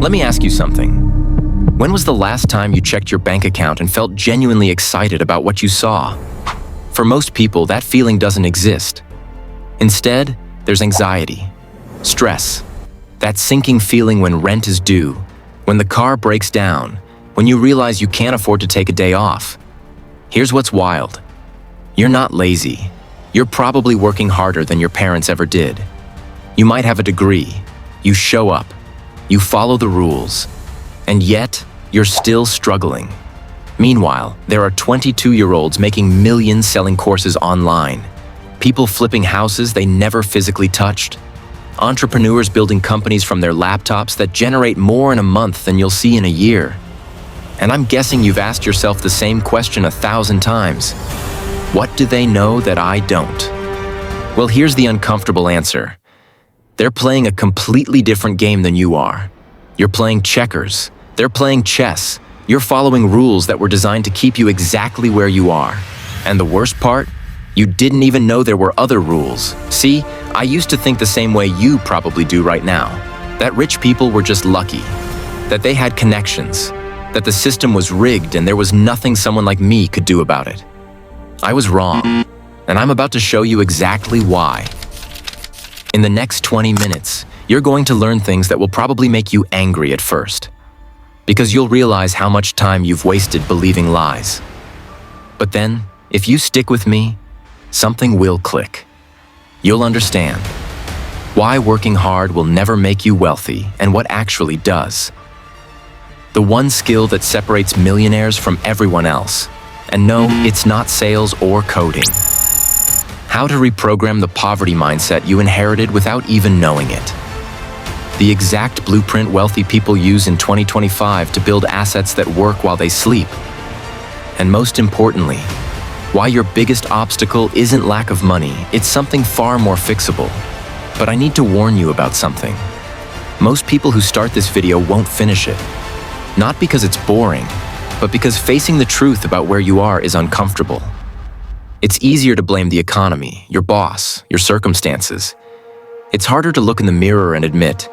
Let me ask you something. When was the last time you checked your bank account and felt genuinely excited about what you saw? For most people, that feeling doesn't exist. Instead, there's anxiety, stress, that sinking feeling when rent is due, when the car breaks down, when you realize you can't afford to take a day off. Here's what's wild. You're not lazy. You're probably working harder than your parents ever did. You might have a degree. You show up. You follow the rules. And yet, you're still struggling. Meanwhile, there are 22-year-olds making millions selling courses online. People flipping houses they never physically touched. Entrepreneurs building companies from their laptops that generate more in a month than you'll see in a year. And I'm guessing you've asked yourself the same question 1,000 times. What do they know that I don't? Well, here's the uncomfortable answer. They're playing a completely different game than you are. You're playing checkers. They're playing chess. You're following rules that were designed to keep you exactly where you are. And the worst part? You didn't even know there were other rules. See, I used to think the same way you probably do right now. That rich people were just lucky. That they had connections. That the system was rigged and there was nothing someone like me could do about it. I was wrong, and I'm about to show you exactly why. In the next 20 minutes, you're going to learn things that will probably make you angry at first, because you'll realize how much time you've wasted believing lies. But then, if you stick with me, something will click. You'll understand why working hard will never make you wealthy and what actually does. The one skill that separates millionaires from everyone else. And no, it's not sales or coding. How to reprogram the poverty mindset you inherited without even knowing it. The exact blueprint wealthy people use in 2025 to build assets that work while they sleep. And most importantly, why your biggest obstacle isn't lack of money, it's something far more fixable. But I need to warn you about something. Most people who start this video won't finish it. Not because it's boring, but because facing the truth about where you are is uncomfortable. It's easier to blame the economy, your boss, your circumstances. It's harder to look in the mirror and admit,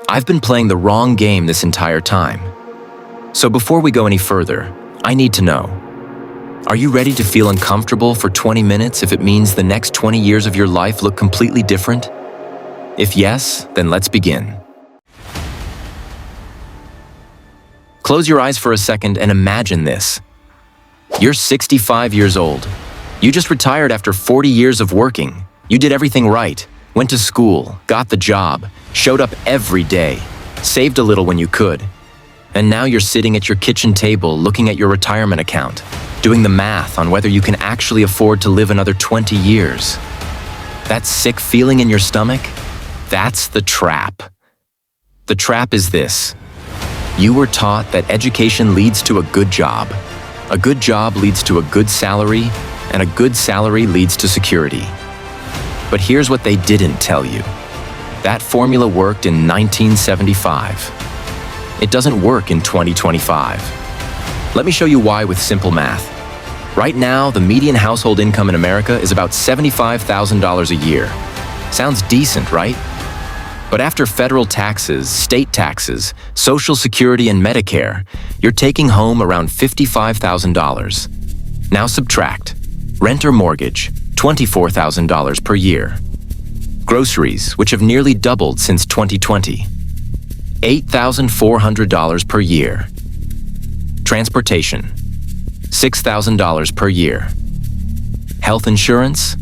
I've been playing the wrong game this entire time. So before we go any further, I need to know, are you ready to feel uncomfortable for 20 minutes if it means the next 20 years of your life look completely different? If yes, then let's begin. Close your eyes for a second and imagine this. You're 65 years old. You just retired after 40 years of working. You did everything right, went to school, got the job, showed up every day, saved a little when you could. And now you're sitting at your kitchen table looking at your retirement account, doing the math on whether you can actually afford to live another 20 years. That sick feeling in your stomach? That's the trap. The trap is this. You were taught that education leads to a good job leads to a good salary, and a good salary leads to security. But here's what they didn't tell you. That formula worked in 1975. It doesn't work in 2025. Let me show you why with simple math. Right now, the median household income in America is about $75,000 a year. Sounds decent, right? But after federal taxes, state taxes, Social Security, and Medicare, you're taking home around $55,000. Now subtract. Rent or mortgage, $24,000 per year. Groceries, which have nearly doubled since 2020, $8,400 per year. Transportation, $6,000 per year. Health insurance,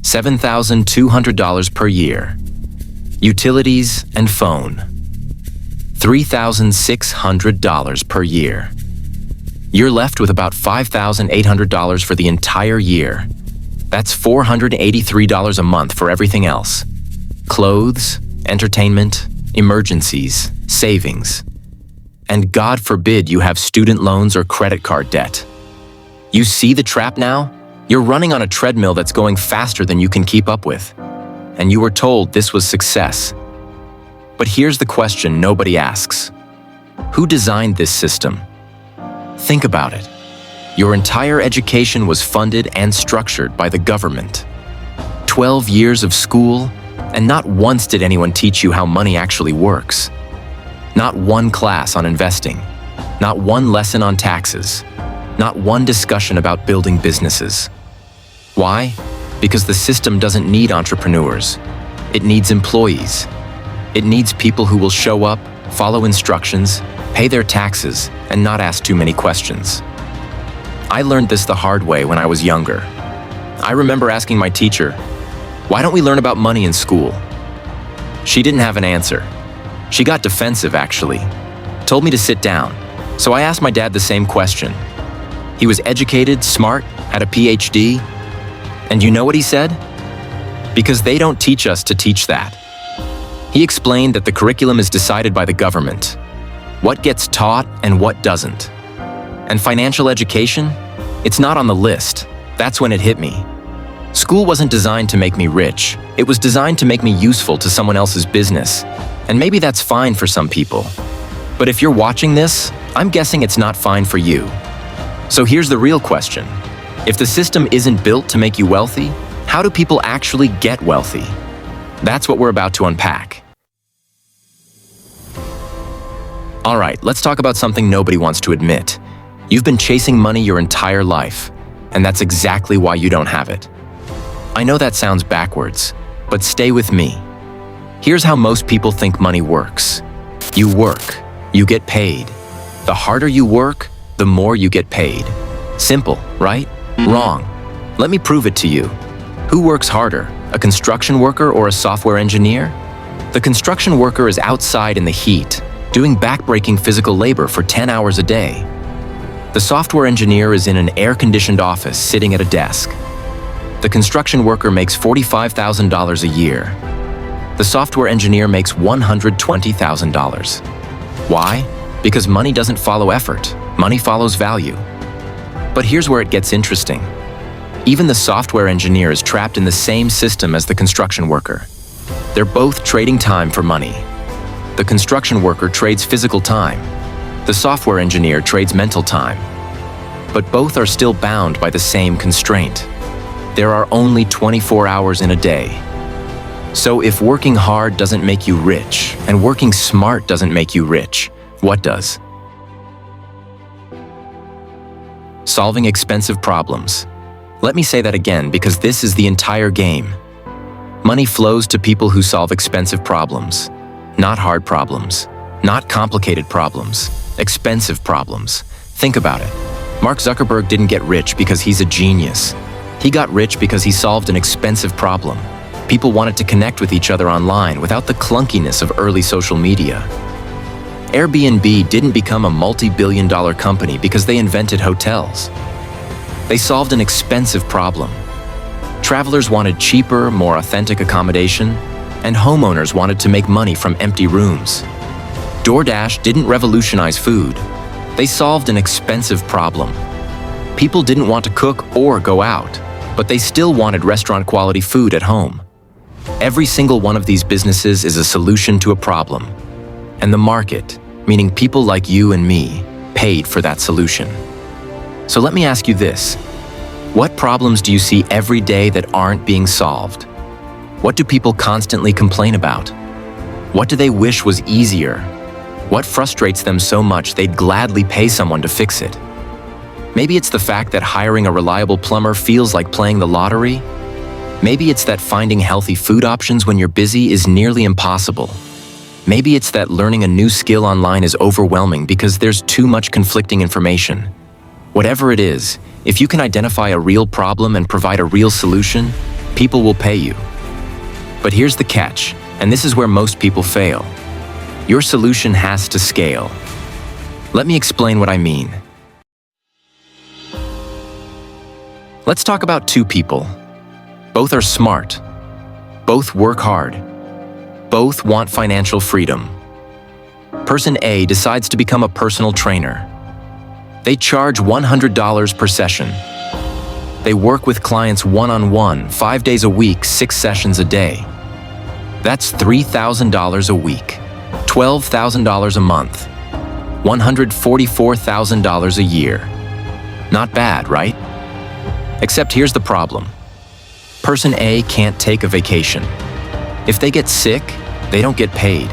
$7,200 per year. Utilities and phone, $3,600 per year. You're left with about $5,800 for the entire year. That's $483 a month for everything else. Clothes, entertainment, emergencies, savings. And God forbid you have student loans or credit card debt. You see the trap now? You're running on a treadmill that's going faster than you can keep up with. And you were told this was success. But here's the question nobody asks. Who designed this system? Think about it. Your entire education was funded and structured by the government. 12 years of school, and not once did anyone teach you how money actually works. Not one class on investing. Not one lesson on taxes. Not one discussion about building businesses. Why? Because the system doesn't need entrepreneurs. It needs employees. It needs people who will show up, follow instructions, pay their taxes, and not ask too many questions. I learned this the hard way when I was younger. I remember asking my teacher, "Why don't we learn about money in school?" She didn't have an answer. She got defensive, actually. Told me to sit down. So I asked my dad the same question. He was educated, smart, had a PhD. And you know what he said? Because they don't teach us to teach that. He explained that the curriculum is decided by the government. What gets taught and what doesn't. And financial education? It's not on the list. That's when it hit me. School wasn't designed to make me rich. It was designed to make me useful to someone else's business. And maybe that's fine for some people. But if you're watching this, I'm guessing it's not fine for you. So here's the real question. If the system isn't built to make you wealthy, how do people actually get wealthy? That's what we're about to unpack. All right, let's talk about something nobody wants to admit. You've been chasing money your entire life, and that's exactly why you don't have it. I know that sounds backwards, but stay with me. Here's how most people think money works. You work, you get paid. The harder you work, the more you get paid. Simple, right? Wrong. Let me prove it to you. Who works harder, a construction worker or a software engineer? The construction worker is outside in the heat, doing backbreaking physical labor for 10 hours a day. The software engineer is in an air-conditioned office sitting at a desk. The construction worker makes $45,000 a year. The software engineer makes $120,000. Why? Because money doesn't follow effort. Money follows value. But here's where it gets interesting. Even the software engineer is trapped in the same system as the construction worker. They're both trading time for money. The construction worker trades physical time. The software engineer trades mental time. But both are still bound by the same constraint. There are only 24 hours in a day. So if working hard doesn't make you rich, and working smart doesn't make you rich, what does? Solving expensive problems. Let me say that again because this is the entire game. Money flows to people who solve expensive problems, not hard problems, not complicated problems, expensive problems. Think about it. Mark Zuckerberg didn't get rich because he's a genius. He got rich because he solved an expensive problem. People wanted to connect with each other online without the clunkiness of early social media. Airbnb didn't become a multi-billion-dollar company because they invented hotels. They solved an expensive problem. Travelers wanted cheaper, more authentic accommodation, and homeowners wanted to make money from empty rooms. DoorDash didn't revolutionize food. They solved an expensive problem. People didn't want to cook or go out, but they still wanted restaurant-quality food at home. Every single one of these businesses is a solution to a problem. And the market, meaning people like you and me, paid for that solution. So let me ask you this. What problems do you see every day that aren't being solved? What do people constantly complain about? What do they wish was easier? What frustrates them so much they'd gladly pay someone to fix it? Maybe it's the fact that hiring a reliable plumber feels like playing the lottery. Maybe it's that finding healthy food options when you're busy is nearly impossible. Maybe it's that learning a new skill online is overwhelming because there's too much conflicting information. Whatever it is, if you can identify a real problem and provide a real solution, people will pay you. But here's the catch, and this is where most people fail. Your solution has to scale. Let me explain what I mean. Let's talk about two people. Both are smart. Both work hard. Both want financial freedom. Person A decides to become a personal trainer. They charge $100 per session. They work with clients one-on-one, 5 days a week, 6 sessions a day. That's $3,000 a week, $12,000 a month, $144,000 a year. Not bad, right? Except here's the problem. Person A can't take a vacation. If they get sick, they don't get paid.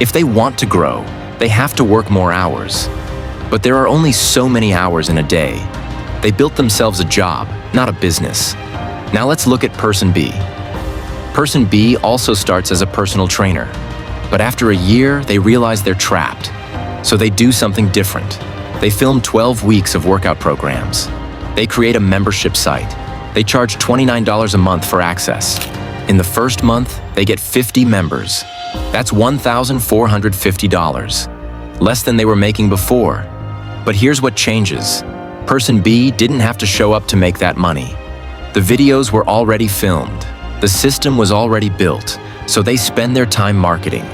If they want to grow, they have to work more hours. But there are only so many hours in a day. They built themselves a job, not a business. Now let's look at Person B. Person B also starts as a personal trainer. But after a year, they realize they're trapped. So they do something different. They film 12 weeks of workout programs. They create a membership site. They charge $29 a month for access. In the first month, they get 50 members. That's $1,450, less than they were making before. But here's what changes. Person B didn't have to show up to make that money. The videos were already filmed. The system was already built, so they spend their time marketing,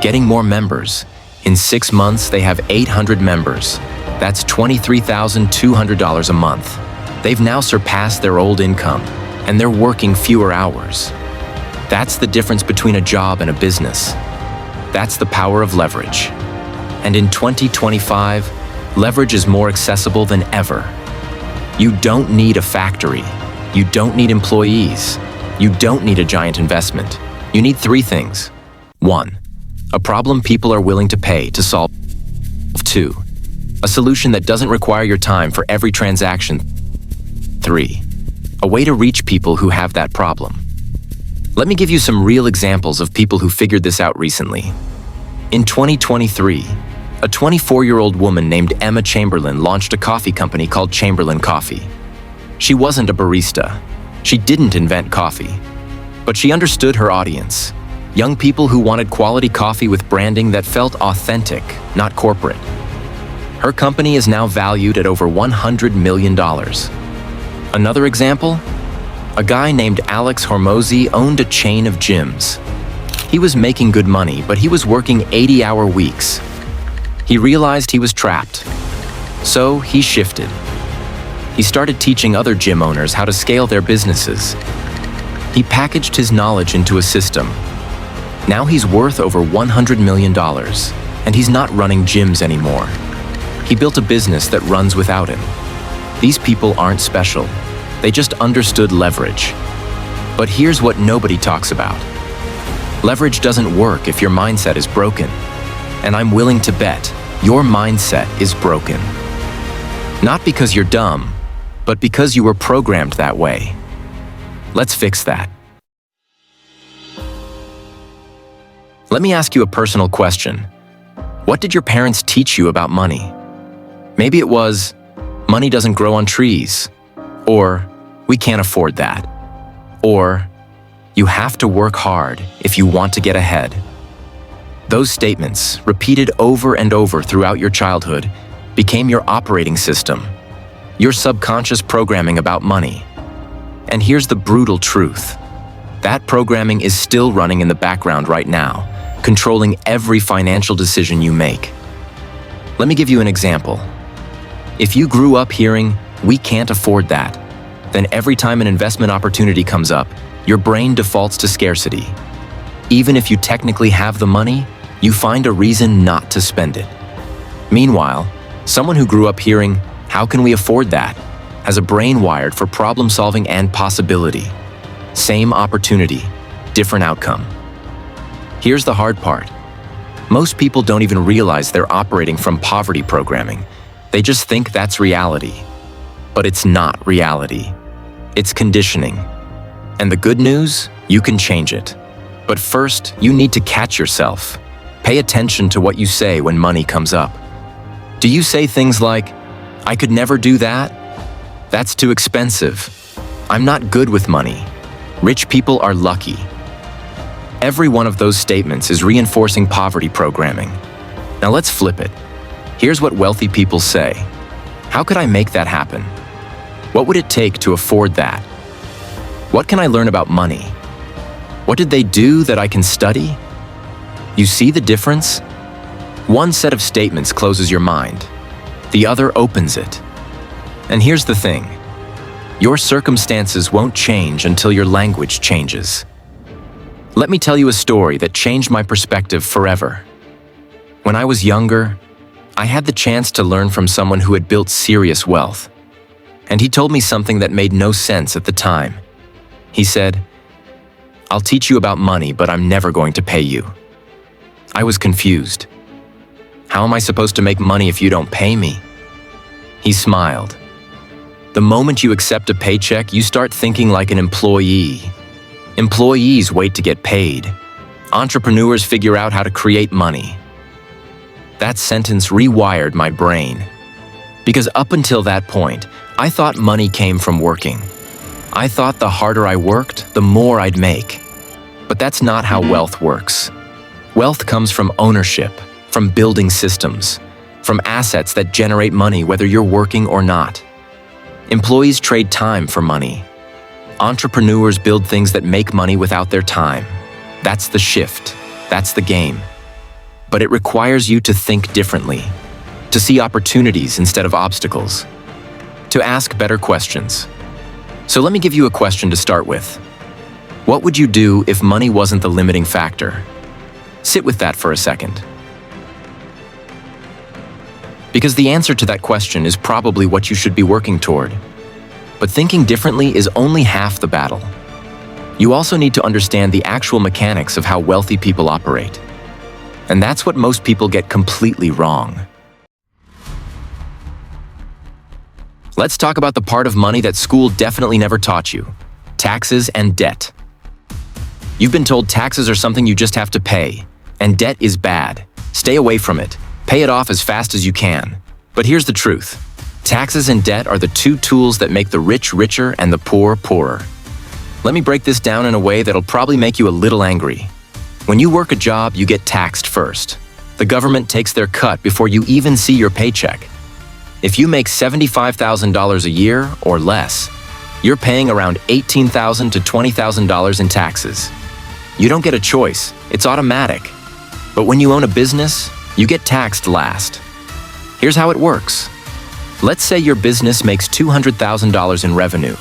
getting more members. In 6 months, they have 800 members. That's $23,200 a month. They've now surpassed their old income, and they're working fewer hours. That's the difference between a job and a business. That's the power of leverage. And in 2025, leverage is more accessible than ever. You don't need a factory. You don't need employees. You don't need a giant investment. You need 3 things. 1. A problem people are willing to pay to solve. 2. A solution that doesn't require your time for every transaction. 3. A way to reach people who have that problem. Let me give you some real examples of people who figured this out recently. In 2023, a 24-year-old woman named Emma Chamberlain launched a coffee company called Chamberlain Coffee. She wasn't a barista. She didn't invent coffee. But she understood her audience. Young people who wanted quality coffee with branding that felt authentic, not corporate. Her company is now valued at over $100 million. Another example? A guy named Alex Hormozi owned a chain of gyms. He was making good money, but he was working 80-hour weeks. He realized he was trapped. So he shifted. He started teaching other gym owners how to scale their businesses. He packaged his knowledge into a system. Now he's worth over $100 million, and he's not running gyms anymore. He built a business that runs without him. These people aren't special. They just understood leverage. But here's what nobody talks about. Leverage doesn't work if your mindset is broken. And I'm willing to bet your mindset is broken. Not because you're dumb, but because you were programmed that way. Let's fix that. Let me ask you a personal question. What did your parents teach you about money? Maybe it was, money doesn't grow on trees. Or, we can't afford that. Or, you have to work hard if you want to get ahead. Those statements, repeated over and over throughout your childhood, became your operating system, your subconscious programming about money. And here's the brutal truth. That programming is still running in the background right now, controlling every financial decision you make. Let me give you an example. If you grew up hearing, "We can't afford that," then every time an investment opportunity comes up, your brain defaults to scarcity. Even if you technically have the money, you find a reason not to spend it. Meanwhile, someone who grew up hearing, "How can we afford that?" has a brain wired for problem solving and possibility. Same opportunity, different outcome. Here's the hard part. Most people don't even realize they're operating from poverty programming. They just think that's reality. But it's not reality. It's conditioning. And the good news, you can change it. But first, you need to catch yourself. Pay attention to what you say when money comes up. Do you say things like, "I could never do that"? "That's too expensive." "I'm not good with money." "Rich people are lucky." Every one of those statements is reinforcing poverty programming. Now let's flip it. Here's what wealthy people say. "How could I make that happen? What would it take to afford that? What can I learn about money? What did they do that I can study?" You see the difference? One set of statements closes your mind. The other opens it. And here's the thing. Your circumstances won't change until your language changes. Let me tell you a story that changed my perspective forever. When I was younger, I had the chance to learn from someone who had built serious wealth. And he told me something that made no sense at the time. He said, "I'll teach you about money, but I'm never going to pay you." I was confused. How am I supposed to make money if you don't pay me? He smiled. The moment you accept a paycheck, you start thinking like an employee. Employees wait to get paid. Entrepreneurs figure out how to create money. That sentence rewired my brain. Because up until that point, I thought money came from working. I thought the harder I worked, the more I'd make. But that's not how wealth works. Wealth comes from ownership, from building systems, from assets that generate money whether you're working or not. Employees trade time for money. Entrepreneurs build things that make money without their time. That's the shift. That's the game. But it requires you to think differently, to see opportunities instead of obstacles, to ask better questions. So let me give you a question to start with. What would you do if money wasn't the limiting factor? Sit with that for a second. Because the answer to that question is probably what you should be working toward. But thinking differently is only half the battle. You also need to understand the actual mechanics of how wealthy people operate. And that's what most people get completely wrong. Let's talk about the part of money that school definitely never taught you: taxes and debt. You've been told taxes are something you just have to pay, and debt is bad. Stay away from it. Pay it off as fast as you can. But here's the truth. Taxes and debt are the two tools that make the rich richer and the poor poorer. Let me break this down in a way that'll probably make you a little angry. When you work a job, you get taxed first. The government takes their cut before you even see your paycheck. If you make $75,000 a year or less, you're paying around $18,000 to $20,000 in taxes. You don't get a choice, it's automatic. But when you own a business, you get taxed last. Here's how it works. Let's say your business makes $200,000 in revenue.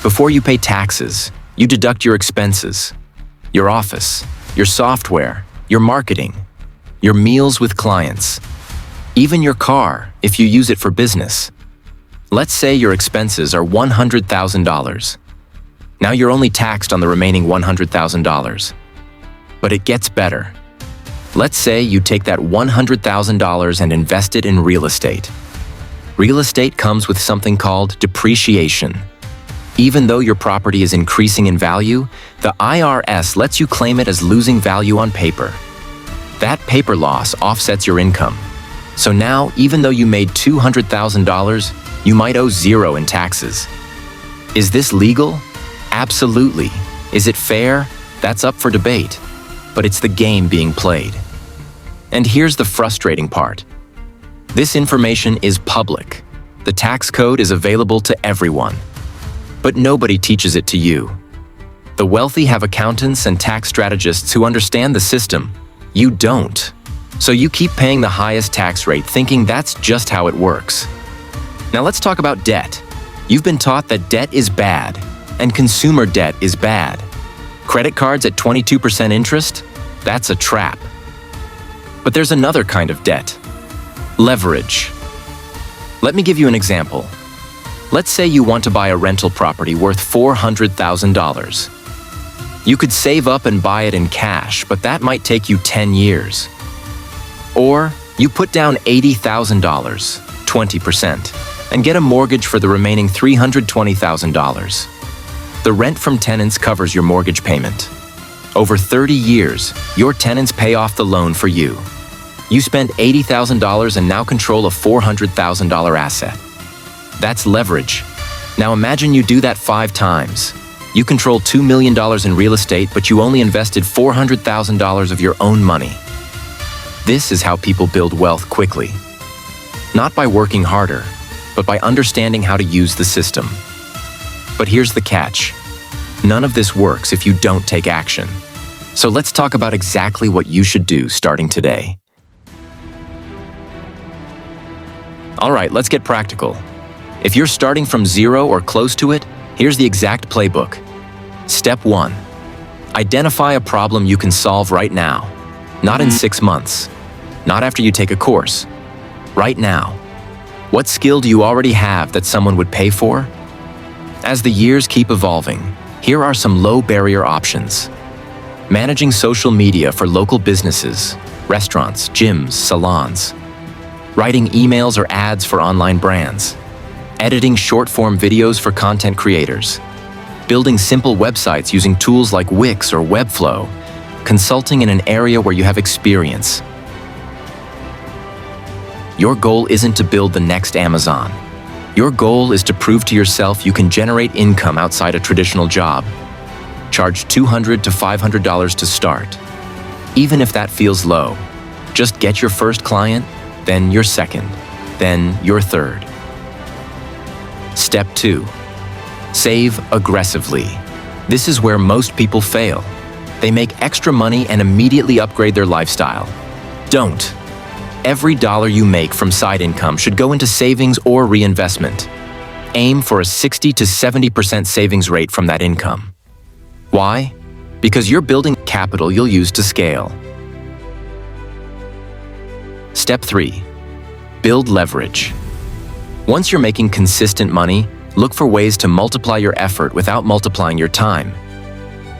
Before you pay taxes, you deduct your expenses, your office, your software, your marketing, your meals with clients, even your car if you use it for business. Let's say your expenses are $100,000. Now you're only taxed on the remaining $100,000. But it gets better. Let's say you take that $100,000 and invest it in real estate. Real estate comes with something called depreciation. Even though your property is increasing in value, the IRS lets you claim it as losing value on paper. That paper loss offsets your income. So now, even though you made $200,000, you might owe zero in taxes. Is this legal? Absolutely. Is it fair? That's up for debate. But it's the game being played. And here's the frustrating part. This information is public. The tax code is available to everyone. But nobody teaches it to you. The wealthy have accountants and tax strategists who understand the system. You don't. So you keep paying the highest tax rate, thinking that's just how it works. Now let's talk about debt. You've been taught that debt is bad, and consumer debt is bad. Credit cards at 22% interest? That's a trap. But there's another kind of debt. Leverage. Let me give you an example. Let's say you want to buy a rental property worth $400,000. You could save up and buy it in cash, but that might take you 10 years. Or you put down $80,000, 20%, and get a mortgage for the remaining $320,000. The rent from tenants covers your mortgage payment. Over 30 years, your tenants pay off the loan for you. You spent $80,000 and now control a $400,000 asset. That's leverage. Now imagine you do that 5 times. You control $2 million in real estate, but you only invested $400,000 of your own money. This is how people build wealth quickly. Not by working harder, but by understanding how to use the system. But here's the catch. None of this works if you don't take action. So let's talk about exactly what you should do starting today. All right, let's get practical. If you're starting from zero or close to it, here's the exact playbook. Step 1. Identify a problem you can solve right now. Not in 6 months. Not after you take a course. Right now. What skill do you already have that someone would pay for? As the years keep evolving, here are some low-barrier options. managing social media for local businesses, restaurants, gyms, salons, writing emails or ads for online brands, editing short-form videos for content creators, building simple websites using tools like Wix or Webflow, consulting in an area where you have experience. Your goal isn't to build the next Amazon. Your goal is to prove to yourself you can generate income outside a traditional job. Charge $200 to $500 to start. Even if that feels low, just get your first client, then your second, then your third. Step 2. Save aggressively. This is where most people fail. They make extra money and immediately upgrade their lifestyle. Don't. Every dollar you make from side income should go into savings or reinvestment. Aim for a 60 to 70% savings rate from that income. Why? Because you're building capital you'll use to scale. Step 3. Build leverage. Once you're making consistent money, look for ways to multiply your effort without multiplying your time.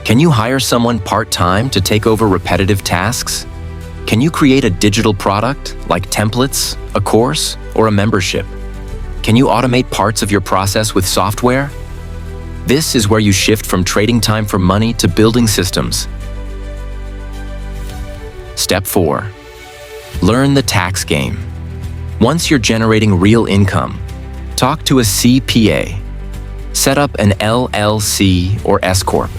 Can you hire someone part-time to take over repetitive tasks? Can you create a digital product, like templates, a course, or a membership? Can you automate parts of your process with software? This is where you shift from trading time for money to building systems. Step 4. Learn the tax game. Once you're generating real income, talk to a CPA. Set up an LLC or S-Corp.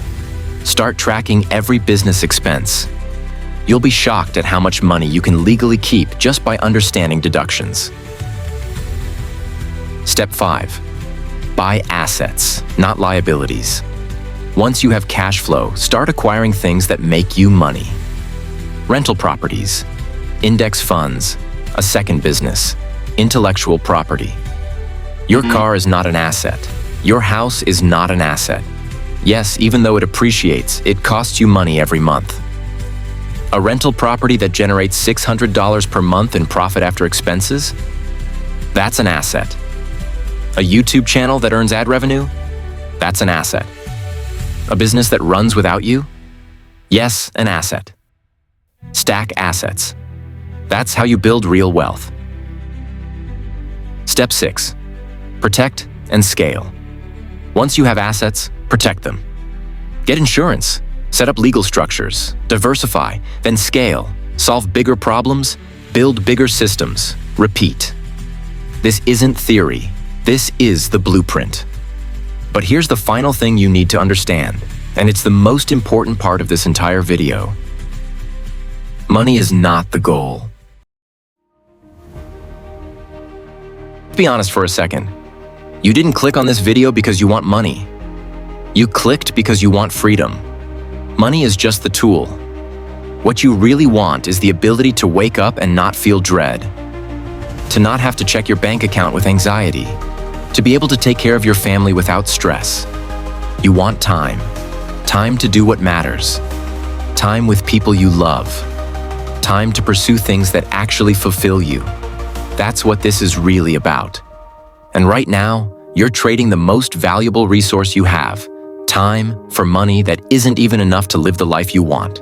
Start tracking every business expense. You'll be shocked at how much money you can legally keep just by understanding deductions. Step 5. Buy assets, not liabilities. Once you have cash flow, start acquiring things that make you money. Rental properties, index funds, a second business, intellectual property. Your car is not an asset. Your house is not an asset. Yes, even though it appreciates, it costs you money every month. A rental property that generates $600 per month in profit after expenses? That's an asset. A YouTube channel that earns ad revenue? That's an asset. A business that runs without you? Yes, an asset. Stack assets. That's how you build real wealth. Step 6. Protect and scale. Once you have assets, protect them. Get insurance. Set up legal structures, diversify, then scale, solve bigger problems, build bigger systems, repeat. This isn't theory, this is the blueprint. But here's the final thing you need to understand, and it's the most important part of this entire video. Money is not the goal. Be honest for a second. You didn't click on this video because you want money. You clicked because you want freedom. Money is just the tool. What you really want is the ability to wake up and not feel dread, to not have to check your bank account with anxiety, to be able to take care of your family without stress. You want time. Time to do what matters. Time with people you love. Time to pursue things that actually fulfill you. That's what this is really about. And right now, you're trading the most valuable resource you have, time, for money that isn't even enough to live the life you want.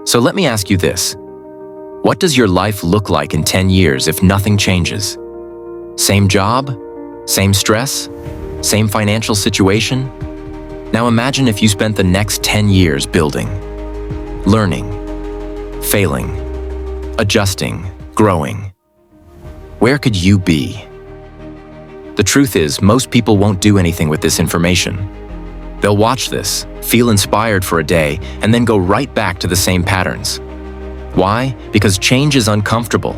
So let me ask you this. What does your life look like in 10 years if nothing changes? Same job? Same stress? Same financial situation? Now imagine if you spent the next 10 years building, learning, failing, adjusting, growing. Where could you be? The truth is, most people won't do anything with this information. They'll watch this, feel inspired for a day, and then go right back to the same patterns. Why? Because change is uncomfortable.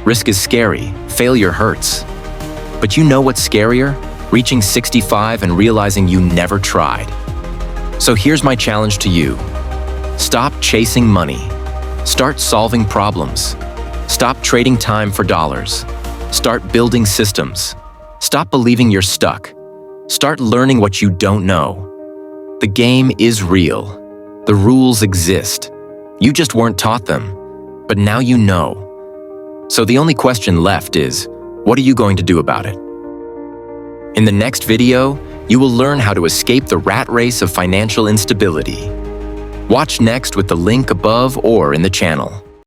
Risk is scary. Failure hurts. But you know what's scarier? Reaching 65 and realizing you never tried. So here's my challenge to you. Stop chasing money. Start solving problems. Stop trading time for dollars. Start building systems. Stop believing you're stuck. Start learning what you don't know. The game is real. The rules exist. You just weren't taught them, but now you know. So the only question left is, what are you going to do about it? In the next video, you will learn how to escape the rat race of financial instability. Watch next with the link above or in the channel.